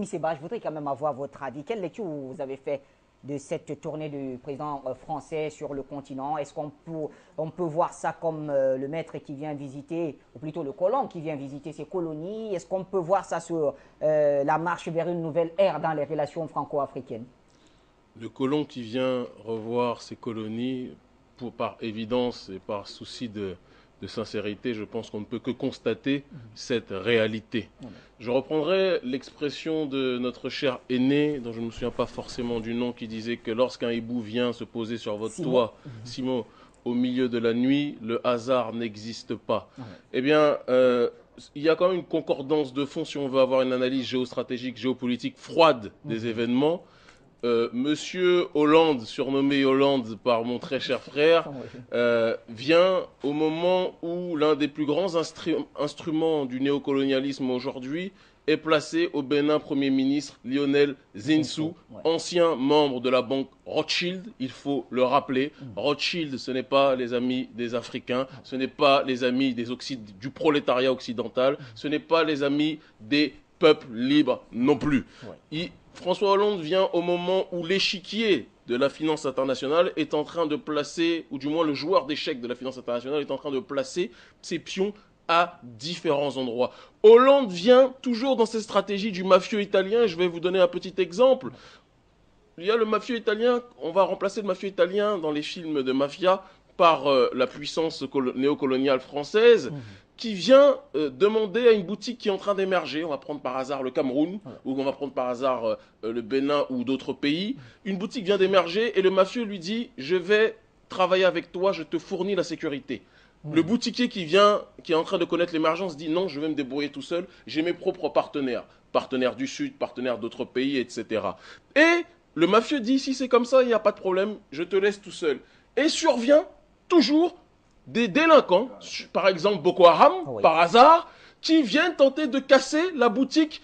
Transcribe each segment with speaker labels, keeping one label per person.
Speaker 1: Seba, je voudrais quand même avoir votre avis. Quelle lecture vous avez fait de cette tournée du président français sur le continent? Est-ce qu'on peut voir ça comme le maître qui vient visiter, ou plutôt le colon qui vient visiter ses colonies? Est-ce qu'on peut voir ça sur la marche vers une nouvelle ère dans les relations franco-africaines?
Speaker 2: Le colon qui vient revoir ses colonies, par évidence et par souci de sincérité, je pense qu'on ne peut que constater cette réalité. Je reprendrai l'expression de notre cher aîné, dont je ne me souviens pas forcément du nom, qui disait que lorsqu'un hibou vient se poser sur votre toit, Simon, au milieu de la nuit, le hasard n'existe pas. Eh bien, il y a quand même une concordance de fond si on veut avoir une analyse géostratégique, géopolitique froide des événements. Monsieur Hollande, surnommé Hollande par mon très cher frère, vient au moment où l'un des plus grands instruments du néocolonialisme aujourd'hui est placé au Bénin Premier ministre Lionel Zinsou, ancien membre de la banque Rothschild, il faut le rappeler. Rothschild, ce n'est pas les amis des Africains, ce n'est pas les amis du prolétariat occidental, ce n'est pas les amis des peuples libres non plus. François Hollande vient au moment où l'échiquier de la finance internationale est en train de placer, ou du moins le joueur d'échecs de la finance internationale est en train de placer ses pions à différents endroits. Hollande vient toujours dans cette stratégie du mafieux italien. Je vais vous donner un petit exemple. Il y a le mafieux italien, on va remplacer le mafieux italien dans les films de mafia par la puissance néocoloniale française, qui vient demander à une boutique qui est en train d'émerger, on va prendre par hasard le Cameroun, ou on va prendre par hasard le Bénin ou d'autres pays, une boutique vient d'émerger et le mafieux lui dit « je vais travailler avec toi, je te fournis la sécurité ». Le boutiquier qui est en train de connaître l'émergence dit « non, je vais me débrouiller tout seul, j'ai mes propres partenaires, partenaires du Sud, partenaires d'autres pays, etc. » Et le mafieux dit « si c'est comme ça, il n'y a pas de problème, je te laisse tout seul ». Et survient toujours des délinquants, par exemple Boko Haram, par hasard, qui viennent tenter de casser la boutique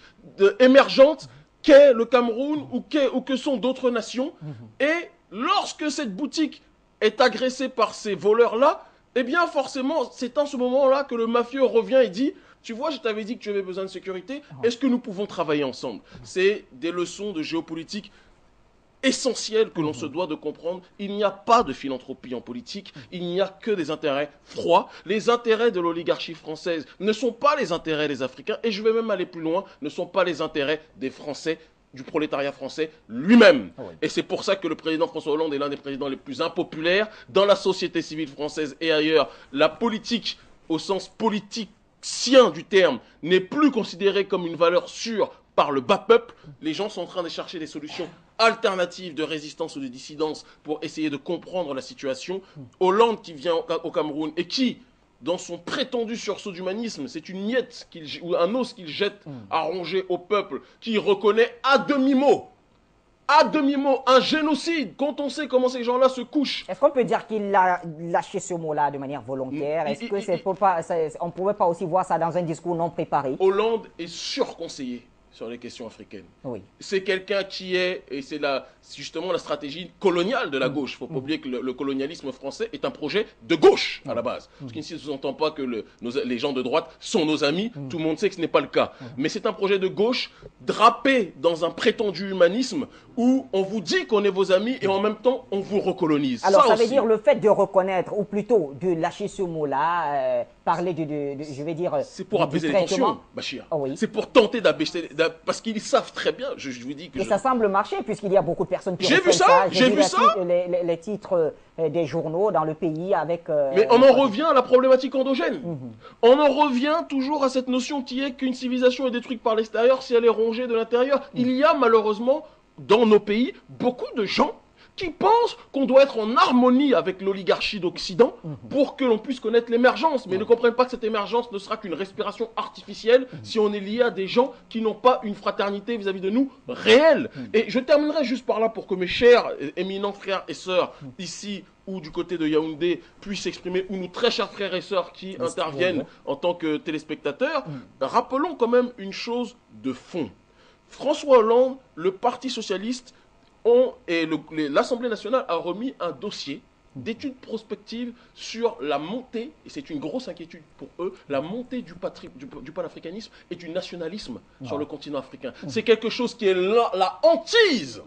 Speaker 2: émergente qu'est le Cameroun ou que sont d'autres nations. Et lorsque cette boutique est agressée par ces voleurs-là, eh bien forcément, c'est en ce moment-là que le mafieux revient et dit « tu vois, je t'avais dit que tu avais besoin de sécurité, est-ce que nous pouvons travailler ensemble ?» C'est des leçons de géopolitique essentiel que l'on se doit de comprendre. Il n'y a pas de philanthropie en politique, il n'y a que des intérêts froids. Les intérêts de l'oligarchie française ne sont pas les intérêts des Africains, et je vais même aller plus loin, ne sont pas les intérêts des Français, du prolétariat français lui-même. Et c'est pour ça que le président François Hollande est l'un des présidents les plus impopulaires dans la société civile française et ailleurs. La politique, au sens politicien du terme, n'est plus considérée comme une valeur sûre par le bas peuple. Les gens sont en train de chercher des solutions alternatives de résistance ou de dissidence pour essayer de comprendre la situation. Hollande qui vient au Cameroun et qui, dans son prétendu sursaut d'humanisme, c'est une miette ou un os qu'il jette à ronger au peuple, qui reconnaît à demi-mot un génocide, quand on sait comment ces gens-là se couchent.
Speaker 1: Est-ce qu'on peut dire qu'il a lâché ce mot-là de manière volontaire? Est-ce que on ne pouvait pas aussi voir ça dans un discours non préparé?
Speaker 2: Hollande est surconseillé sur les questions africaines. C'est quelqu'un qui est, et c'est justement la stratégie coloniale de la gauche. Il ne faut pas oublier que le colonialisme français est un projet de gauche à la base. Ce qui ne sous-entend pas que les gens de droite sont nos amis. Tout le monde sait que ce n'est pas le cas. Mais c'est un projet de gauche drapé dans un prétendu humanisme où on vous dit qu'on est vos amis et en même temps on vous recolonise.
Speaker 1: Alors ça veut dire le fait de reconnaître, ou plutôt de lâcher ce mot-là, parler je vais dire...
Speaker 2: C'est pour apaiser les tensions, Bachir. C'est pour tenter d'abaisser... Parce qu'ils savent très bien, je vous dis que...
Speaker 1: Et ça semble marcher, puisqu'il y a beaucoup de personnes qui...
Speaker 2: J'ai vu ça, j'ai vu ça.
Speaker 1: Les titres des journaux dans le pays avec...
Speaker 2: Mais on en revient à la problématique endogène. On en revient toujours à cette notion qui est qu'une civilisation est détruite par l'extérieur si elle est rongée de l'intérieur. Il y a malheureusement, dans nos pays, beaucoup de gens qui pensent qu'on doit être en harmonie avec l'oligarchie d'Occident pour que l'on puisse connaître l'émergence, mais ne comprennent pas que cette émergence ne sera qu'une respiration artificielle si on est lié à des gens qui n'ont pas une fraternité vis-à-vis de nous réelle. Et je terminerai juste par là pour que mes chers éminents frères et sœurs ici ou du côté de Yaoundé puissent s'exprimer, ou nos très chers frères et sœurs qui interviennent en tant que téléspectateurs. Rappelons quand même une chose de fond. François Hollande, le Parti socialiste, et l'Assemblée nationale a remis un dossier d'études prospectives sur la montée, et c'est une grosse inquiétude pour eux, la montée du panafricanisme et du nationalisme sur le continent africain. C'est quelque chose qui est la hantise.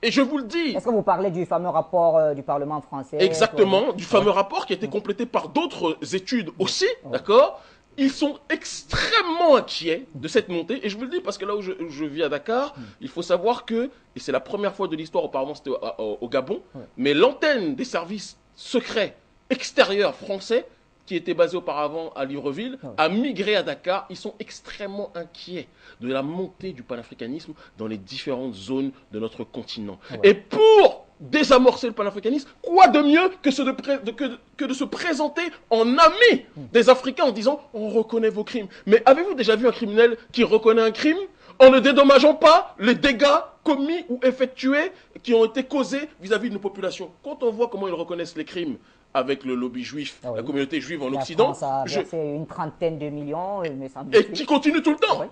Speaker 2: Et je vous le dis.
Speaker 1: Est-ce que vous parlez du fameux rapport du Parlement français?
Speaker 2: Exactement, du fameux rapport qui a été complété par d'autres études aussi, d'accord? Ils sont extrêmement inquiets de cette montée. Et je vous le dis parce que là où je vis à Dakar, il faut savoir que, et c'est la première fois de l'histoire, auparavant c'était au Gabon, mais l'antenne des services secrets extérieurs français, qui était basée auparavant à Libreville, a migré à Dakar. Ils sont extrêmement inquiets de la montée du panafricanisme dans les différentes zones de notre continent. Et pour désamorcer le panafricanisme, quoi de mieux que de se présenter en ami des Africains en disant « on reconnaît vos crimes ». Mais avez-vous déjà vu un criminel qui reconnaît un crime en ne dédommageant pas les dégâts commis ou effectués qui ont été causés vis-à-vis de nos populations? Quand on voit comment ils reconnaissent les crimes avec le lobby juif, la communauté juive en Occident,
Speaker 1: ça a versé une trentaine de millions, mais ça
Speaker 2: et qui continue tout le temps.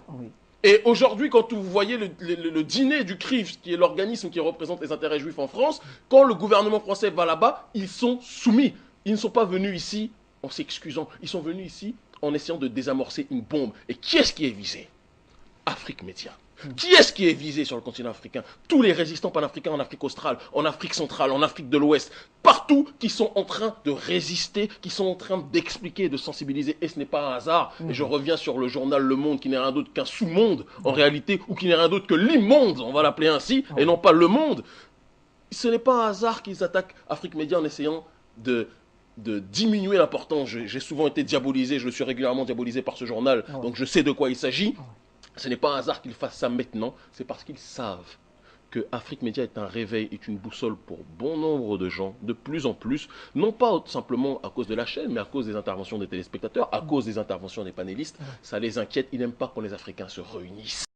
Speaker 2: Et aujourd'hui, quand vous voyez le dîner du CRIF, qui est l'organisme qui représente les intérêts juifs en France, quand le gouvernement français va là-bas, ils sont soumis. Ils ne sont pas venus ici en s'excusant. Ils sont venus ici en essayant de désamorcer une bombe. Et qui est-ce qui est visé? Afrique Média. Qui est-ce qui est visé sur le continent africain? Tous les résistants panafricains en Afrique australe, en Afrique centrale, en Afrique de l'Ouest, partout, qui sont en train de résister, qui sont en train d'expliquer, de sensibiliser. Et ce n'est pas un hasard. Et je reviens sur le journal Le Monde, qui n'est rien d'autre qu'un sous-monde, en réalité, ou qui n'est rien d'autre que l'immonde, on va l'appeler ainsi, et non pas le monde. Ce n'est pas un hasard qu'ils attaquent Afrique Média en essayant de diminuer l'importance. J'ai souvent été diabolisé, je le suis régulièrement diabolisé par ce journal, donc je sais de quoi il s'agit. Ce n'est pas un hasard qu'ils fassent ça maintenant, c'est parce qu'ils savent que Afrique Média est un réveil, est une boussole pour bon nombre de gens, de plus en plus, non pas simplement à cause de la chaîne, mais à cause des interventions des téléspectateurs, à cause des interventions des panélistes. Ça les inquiète, ils n'aiment pas quand les Africains se réunissent.